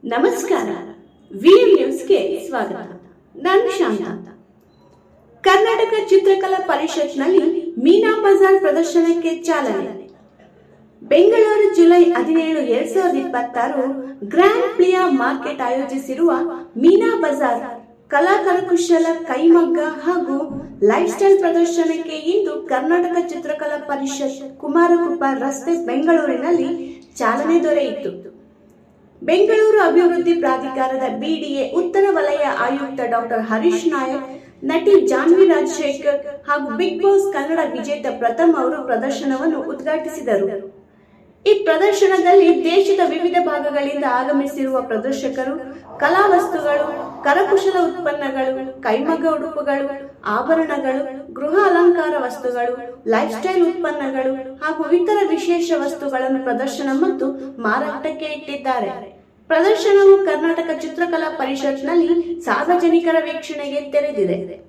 ನಮಸ್ಕಾರ. ವಿಎಂ ನ್ಯೂಸ್ಗೆ ಸ್ವಾಗತ. ನಾನು ಶಾಂತ. ಕರ್ನಾಟಕ ಚಿತ್ರಕಲಾ ಪರಿಷತ್ನಲ್ಲಿ ಮೀನಾ ಬಜಾರ್ ಪ್ರದರ್ಶನಕ್ಕೆ ಚಾಲನೆ. ಬೆಂಗಳೂರು ಜುಲೈ 17, 2026 ಗ್ರ್ಯಾಂಡ್ ಪ್ಲಿಯಾ ಮಾರ್ಕೆಟ್ ಆಯೋಜಿಸಿರುವ ಮೀನಾ ಬಜಾರ್ ಕಲಾ ಕರಕುಶಲ, ಕೈಮಗ್ಗ ಹಾಗೂ ಲೈಫ್ ಸ್ಟೈಲ್ ಪ್ರದರ್ಶನಕ್ಕೆ ಇಂದು ಕರ್ನಾಟಕ ಚಿತ್ರಕಲಾ ಪರಿಷತ್ ಕುಮಾರಕೃಪ ರಸ್ತೆ ಬೆಂಗಳೂರಿನಲ್ಲಿ ಚಾಲನೆ ದೊರೆಯಿತು. ಬೆಂಗಳೂರು ಅಭಿವೃದ್ಧಿ ಪ್ರಾಧಿಕಾರದ ಬಿಡಿಎ ಉತ್ತರ ವಲಯ ಆಯುಕ್ತ ಡಾಕ್ಟರ್ ಹರೀಶ್ ನಾಯಕ್, ನಟಿ ಜಾನ್ವಿ ರಾಜಶೇಖರ್ ಹಾಗೂ ಬಿಗ್ ಬಾಸ್ ಕನ್ನಡ ವಿಜೇತ ಪ್ರಥಮ್ ಅವರು ಪ್ರದರ್ಶನವನ್ನು ಉದ್ಘಾಟಿಸಿದರು. ಈ ಪ್ರದರ್ಶನದಲ್ಲಿ ದೇಶದ ವಿವಿಧ ಭಾಗಗಳಿಂದ ಆಗಮಿಸಿರುವ ಪ್ರದರ್ಶಕರು ಕಲಾ ವಸ್ತುಗಳು, ಕರಕುಶಲ ಉತ್ಪನ್ನಗಳು, ಕೈಮಗ್ಗ ಉಡುಪುಗಳು, ಆಭರಣಗಳು, ಗೃಹ ಅಲಂಕಾರ ವಸ್ತುಗಳು, ಲೈಫ್ ಸ್ಟೈಲ್ ಉತ್ಪನ್ನಗಳು ಹಾಗೂ ಇತರ ವಿಶೇಷ ವಸ್ತುಗಳನ್ನು ಪ್ರದರ್ಶನ ಮತ್ತು ಮಾರಾಟಕ್ಕೆ ಇಟ್ಟಿದ್ದಾರೆ. ಪ್ರದರ್ಶನವು ಕರ್ನಾಟಕ ಚಿತ್ರಕಲಾ ಪರಿಷತ್ನಲ್ಲಿ ಸಾರ್ವಜನಿಕರ ವೀಕ್ಷಣೆಗೆ ತೆರೆದಿದೆ.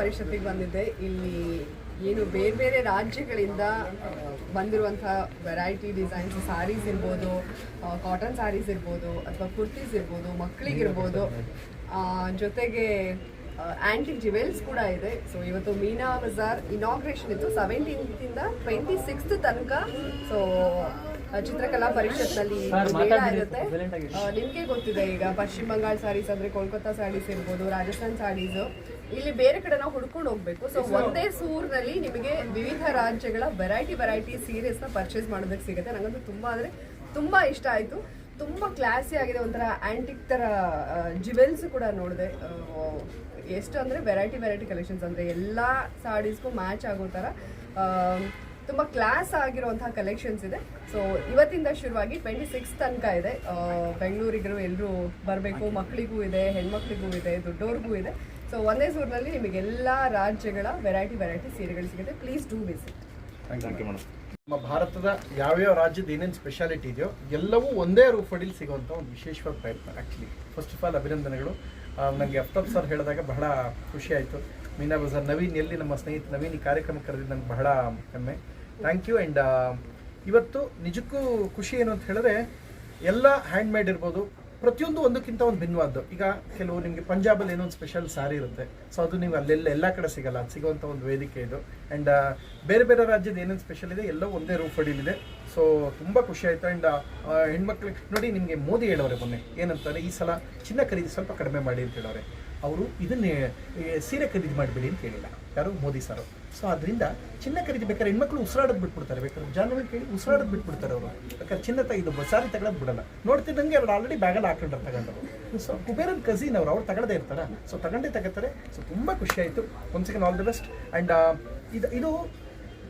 ಪರಿಷತ್ತಿಗೆ ಬಂದಿದ್ದೆ. ಇಲ್ಲಿ ಏನು ಬೇರೆ ಬೇರೆ ರಾಜ್ಯಗಳಿಂದ ಬಂದಿರುವಂತಹ ವೆರೈಟಿ ಡಿಸೈನ್ಸ್ ಸ್ಯಾರೀಸ್ ಇರ್ಬೋದು, ಕಾಟನ್ ಸ್ಯಾರೀಸ್ ಇರ್ಬೋದು, ಅಥವಾ ಕುರ್ತೀಸ್ ಇರ್ಬೋದು, ಮಕ್ಕಳಿಗಿರ್ಬೋದು, ಜೊತೆಗೆ ಆ್ಯಂಟಿಕ್ ಜ್ಯುವೆಲ್ಸ್ ಕೂಡ ಇದೆ. ಸೊ ಇವತ್ತು ಮೀನಾ ಬಜಾರ್ ಇನಾಗ್ರೇಷನ್ ಇತ್ತು 17th 26th ತನಕ. ಸೊ ಚಿತ್ರಕಲಾ ಪರಿಷತ್ನಲ್ಲಿ ಮೇಳ ಇರುತ್ತೆ. ನಿಮಗೆ ಗೊತ್ತಿದೆ, ಈಗ ಪಶ್ಚಿಮ ಬಂಗಾಳ ಸ್ಯಾರೀಸ್ ಅಂದರೆ ಕೋಲ್ಕತ್ತಾ ಸ್ಯಾರೀಸ್ ಇರ್ಬೋದು, ರಾಜಸ್ಥಾನ್ ಸ್ಯಾರೀಸು, ಇಲ್ಲಿ ಬೇರೆ ಕಡೆ ನಾವು ಹುಡ್ಕೊಂಡು ಹೋಗ್ಬೇಕು. ಸೊ ಒಂದೇ ಸೂರಿನಲ್ಲಿ ನಿಮಗೆ ವಿವಿಧ ರಾಜ್ಯಗಳ ವೆರೈಟಿ ಸೀರೆಸ್ನ ಪರ್ಚೇಸ್ ಮಾಡೋದಕ್ಕೆ ಸಿಗುತ್ತೆ. ನನಗಂತೂ ತುಂಬ ಇಷ್ಟ ಆಯಿತು. ತುಂಬ ಕ್ಲಾಸಿ ಆಗಿದೆ, ಒಂಥರ ಆ್ಯಂಟಿಕ್ ಥರ ಜ್ಯುವೆಲ್ಸ್ ಕೂಡ ನೋಡಿದೆ. ಎಷ್ಟು ಅಂದರೆ ವೆರೈಟಿ ಕಲೆಕ್ಷನ್ಸ್, ಅಂದರೆ ಎಲ್ಲ ಸಾರೀಸ್ಗೂ ಮ್ಯಾಚ್ ಆಗೋ ಥರ ತುಂಬ ಕ್ಲಾಸ್ ಆಗಿರುವಂತಹ ಕಲೆಕ್ಷನ್ಸ್ ಇದೆ. ಸೊ ಇವತ್ತಿಂದ ಶುರುವಾಗಿ 26 ತನಕ ಇದೆ. ಬೆಂಗಳೂರಿಗರು ಎಲ್ಲರೂ ಬರಬೇಕು. ಮಕ್ಕಳಿಗೂ ಇದೆ, ಹೆಣ್ಮಕ್ಳಿಗೂ ಇದೆ, ದೊಡ್ಡವ್ರಿಗೂ ಇದೆ. ಸೊ ಒಂದೇ ಸೂರಿನಲ್ಲಿ ನಿಮಗೆಲ್ಲ ರಾಜ್ಯಗಳ ವೆರೈಟಿ ಸೀರೆಗಳು ಸಿಗುತ್ತೆ. Please do visit. Thank you madam. ನಮ್ಮ ಭಾರತದ ಯಾವ್ಯಾವ ರಾಜ್ಯದ ಏನೇನು ಸ್ಪೆಷಾಲಿಟಿ ಇದೆಯೋ ಎಲ್ಲವೂ ಒಂದೇ ರೂಪದಲ್ಲಿ ಸಿಗುವಂಥ ಒಂದು ವಿಶೇಷವಾದ ಪ್ರಯತ್ನ. ಆ್ಯಕ್ಚುಲಿ ಫಸ್ಟ್ ಆಫ್ ಆಲ್ ಅಭಿನಂದನೆಗಳು. ನನಗೆ ಅಫ್ತಾಬ್ ಸರ್ ಹೇಳಿದಾಗ ಬಹಳ ಖುಷಿ ಆಯಿತು. ಮೀನಾ ಬಜಾರ್ ನವೀನ್, ಎಲ್ಲಿ ನಮ್ಮ ಸ್ನೇಹಿತ ನವೀನ್ ಈ ಕಾರ್ಯಕ್ರಮ ಕರೆದಿದ್ದು ನನಗೆ ಬಹಳ ಹೆಮ್ಮೆ. Thank you. ಆ್ಯಂಡ್ ಇವತ್ತು ನಿಜಕ್ಕೂ ಖುಷಿ ಏನು ಅಂತ ಹೇಳಿದ್ರೆ, ಎಲ್ಲ ಹ್ಯಾಂಡ್ಮೇಡ್ ಇರ್ಬೋದು, ಪ್ರತಿಯೊಂದು ಒಂದಕ್ಕಿಂತ ಒಂದು ಭಿನ್ನವಾದ್ದು. ಈಗ ಕೆಲವು ನಿಮಗೆ ಪಂಜಾಬಲ್ಲಿ ಏನೋ ಒಂದು ಸ್ಪೆಷಲ್ ಸ್ಯಾರಿ ಇರುತ್ತೆ. ಸೊ ಅದು ನೀವು ಎಲ್ಲ ಕಡೆ ಸಿಗಲ್ಲ, ಅದು ಸಿಗೋವಂಥ ಒಂದು ವೇದಿಕೆ ಇದು. ಆ್ಯಂಡ್ ಬೇರೆ ಬೇರೆ ರಾಜ್ಯದ ಏನೇನು ಸ್ಪೆಷಲ್ ಇದೆ ಎಲ್ಲವೂ ಒಂದೇ ರೂಪಡಿಲಿದೆ. ಸೊ ತುಂಬ ಖುಷಿ ಆಯಿತು. ಆ್ಯಂಡ್ ಹೆಣ್ಮಕ್ಳಿಗೆ ನೋಡಿ, ನಿಮಗೆ ಮೋದಿ ಹೇಳೋರೆ ಮೊನ್ನೆ ಏನಂತಾರೆ, ಈ ಸಲ ಚಿನ್ನ ಖರೀದಿ ಸ್ವಲ್ಪ ಕಡಿಮೆ ಮಾಡಿ ಅಂತ ಹೇಳೋರೆ. ಅವರು ಇದನ್ನೇ ಸೀರೆ ಖರೀದಿ ಮಾಡಿಬಿಡಿ ಅಂತ ಹೇಳಿಲ್ಲ, ಯಾರು ಮೋದಿ ಸರ್. ಸೊ ಅದರಿಂದ ಚಿನ್ನ ಖರೀದಿ ಬೇಕಾದ್ರೆ ಹೆಣ್ಮಕ್ಳು ಉಸಿರಾಡೋದು ಬಿಟ್ಬಿಡ್ತಾರೆ, ಬೇಕಾದ್ರೆ ಜಾನ್ವರಿ ಕೇಳಿ ಉಸಿರಾಡೋದು ಬಿಟ್ಬಿಡ್ತಾರೆ ಅವರು. ಬೇಕಾದ್ರೆ ಚಿನ್ನ ತೆಗೆದು ಸಾರಿ ತಗೊಳ್ಳೋದು ಬಿಡಲ್ಲ. ನೋಡ್ತಿದ್ದಂಗೆ ಅವ್ರು ಆಲ್ರೆಡಿ ಬ್ಯಾಗಲ್ಲಿ ಹಾಕೊಂಡ್ರೆ ತಗೊಂಡರು. ಸೊ ಕುಬೇರನ್ ಕಸಿನ್ ಅವ್ರು ತಗೊಳ್ಳದೇ ಇರ್ತಾರೆ. ಸೊ ತಗೊಳ್ತಾರೆ. ಸೊ ತುಂಬ ಖುಷಿ ಆಯಿತು. Once again all the best. And ಇದು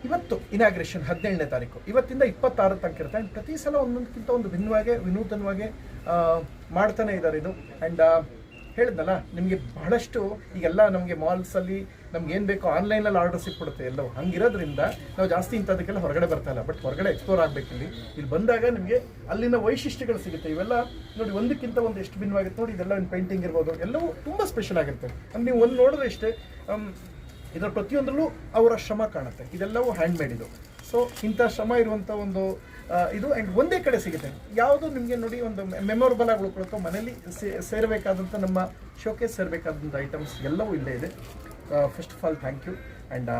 ಇವತ್ತು ಇನಾಗ್ರೇಷನ್ 17ನೇ ತಾರೀಕು, ಇವತ್ತಿಂದ 26 ತನಕ ಇರುತ್ತೆ. ಆ್ಯಂಡ್ ಪ್ರತಿ ಸಲ ಒಂದೊಂದಕ್ಕಿಂತ ಒಂದು ಭಿನ್ನವಾಗಿ ವಿನೂತನವಾಗಿ ಮಾಡ್ತಾನೆ ಇದ್ದಾರೆ ಇದು. ಆ್ಯಂಡ್ ಹೇಳಿದ್ನಲ್ಲ, ನಿಮಗೆ ಬಹಳಷ್ಟು ಈಗೆಲ್ಲ ನಮಗೆ ಮಾಲ್ಸಲ್ಲಿ ನಮ್ಗೆ ಏನು ಬೇಕೋ ಆನ್ಲೈನಲ್ಲಿ ಆರ್ಡರ್ ಸಿಕ್ಬಿಡುತ್ತೆ ಎಲ್ಲವೂ. ಹಂಗಿರೋದ್ರಿಂದ ನಾವು ಜಾಸ್ತಿ ಇಂಥದಕ್ಕೆಲ್ಲ ಹೊರಗಡೆ ಬರ್ತಾ ಇಲ್ಲ. ಬಟ್ ಹೊರಗಡೆ ಎಕ್ಸ್ಪ್ಲೋರ್ ಆಗಬೇಕು. ಇಲ್ಲಿ ಬಂದಾಗ ನಿಮಗೆ ಅಲ್ಲಿನ ವೈಶಿಷ್ಟ್ಯಗಳು ಸಿಗುತ್ತೆ. ಇವೆಲ್ಲ ನೋಡಿ, ಒಂದಕ್ಕಿಂತ ಒಂದು ಎಷ್ಟು ಭಿನ್ನವಾಗಿರುತ್ತೆ ನೋಡಿ. ಇದೆಲ್ಲ ಒಂದು ಪೇಂಟಿಂಗ್ ಇರ್ಬೋದು, ಎಲ್ಲವೂ ತುಂಬ ಸ್ಪೆಷಲ್ ಆಗಿರುತ್ತೆ. ನೀವು ಒಂದು ನೋಡಿದ್ರೆ ಇಷ್ಟೇ, ಇದರ ಪ್ರತಿಯೊಂದರಲ್ಲೂ ಅವರ ಶ್ರಮ ಕಾಣುತ್ತೆ. ಇದೆಲ್ಲವೂ ಹ್ಯಾಂಡ್ಮೇಡ್ ಇದು. ಸೊ ಇಂಥ ಶ್ರಮ ಇರುವಂಥ ಒಂದು ಇದು. ಆ್ಯಂಡ್ ಒಂದೇ ಕಡೆ ಸಿಗುತ್ತೆ. ಯಾವುದು ನಿಮಗೆ ನೋಡಿ ಒಂದು ಮೆಮೊರಬಲ್ ಆಗಿ ಉಳ್ಕೊಳ್ತೋ, ಮನೇಲಿ ಸೇರಬೇಕಾದಂಥ ನಮ್ಮ ಶೋಕೇಸ್ ಸೇರಬೇಕಾದಂಥ ಐಟಮ್ಸ್ ಎಲ್ಲವೂ ಇಲ್ಲೇ ಇದೆ. First of all thank you. And